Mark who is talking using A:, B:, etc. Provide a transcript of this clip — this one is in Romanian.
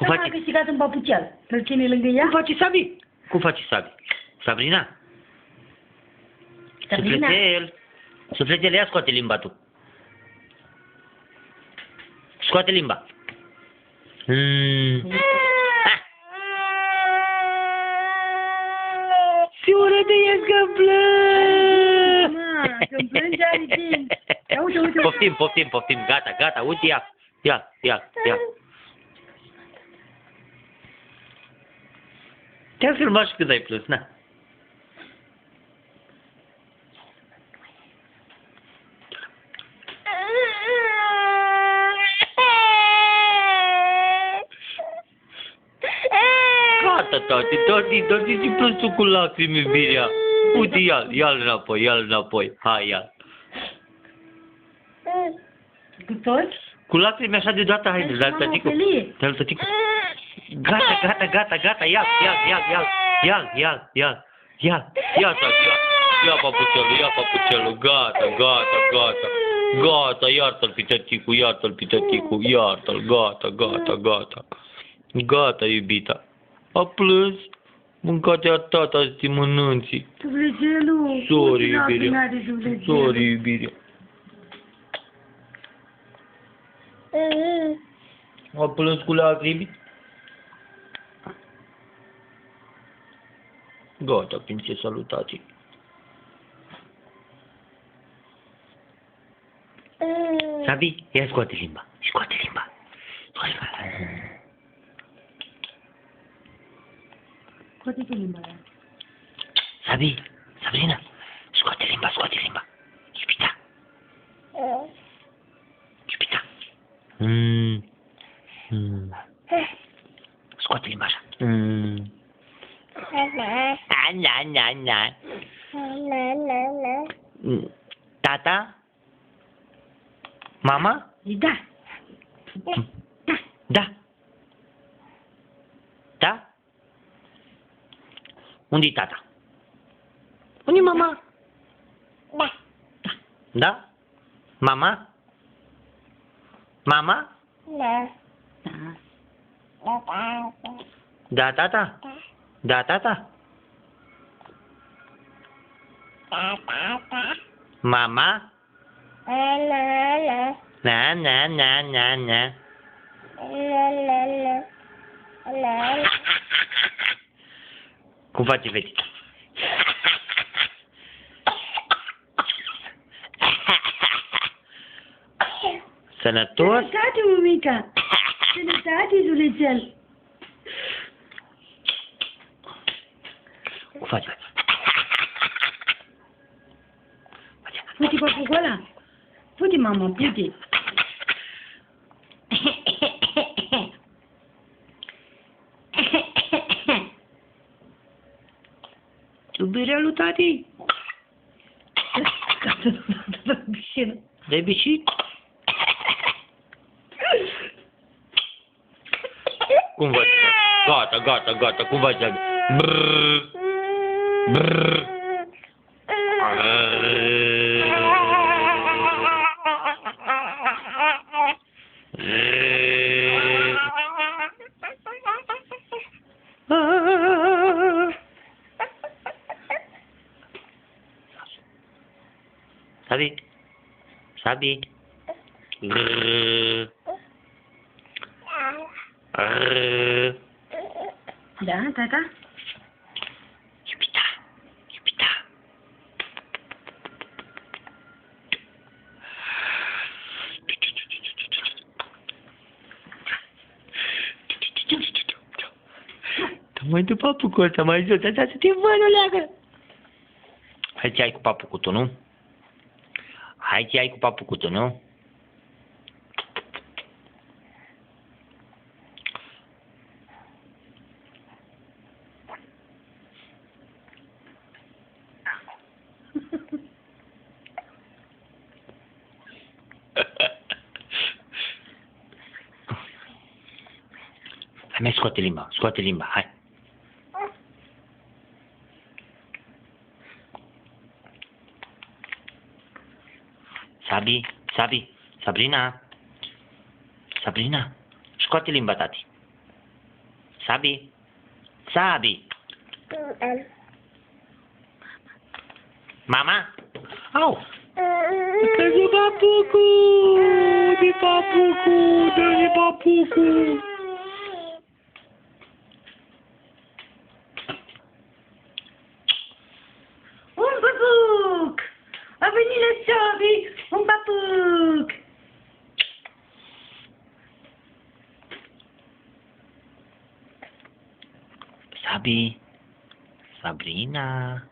A: Cum face?
B: A câștigat un papucel. Să-l ține lângă ea?
A: Cum face Sabi? Cum face Sabi? Sabrina?
B: Sabrina?
A: Sufletel. Sufletel, ia scoate limba tu. Scoate limba. Fioră de ies că plâng.
B: Mă, că-mi plânge Arifin. Ia uite, uite.
A: Poftim. Gata. Uite, ia. Te-am filmat și cât ai plâns, na. Gata, tati, ți plângi tu cu lacrimi, iubirea. Uite, ia-l înapoi. Hai, ia.
B: Cu toți?
A: Cu lacrimi așa deodată, hai, dă-l tăticu. Gata, ia, papucelul, gata, iartă-l pe tăticu, iartă-l, gata, iubita, a plâns, mânca-te-a tata să te mănânți,
B: Sufletelul.
A: sorry, iubirea, a plâns cu lacrimi. Gata, prințesa lui tati. Sabi, ia scoate limba.
B: Scoate-te limba aia.
A: Sabrina, scoate limba. Iubita. Scoate limba așa. Na. Tata? Mama?
B: Da.
A: Da? Unde-i tata? Unde-i mama? Da? Mama? Da, tata? Da, tata? Mama? Na. Cum face fetița? Sănătos?
B: Sănătate, mămica. Sănătate, Zulețel.
A: Cum face?
B: Pute papucul ăla. Pute, mama, pute.
A: Iubirea lui tati? De bișit? Cum faci? Gata, cum faci? Brrr. Sabi.
B: Da, tata?
A: Iubita. Mai de papucul ăsta, mai jos, asta să te văd, nu leagă. Hai ce ai cu papucul tu, nu? Hai, mai scoate limba, hai. Sabrina, scoate limba, tati. Sabi. Sabi. Mama. Au. Dă-ne papucu. De papucu. Dă-ne papucu.
B: Un papuc! A venit la Sabi! Un papuc!
A: Sabi. Sabrina.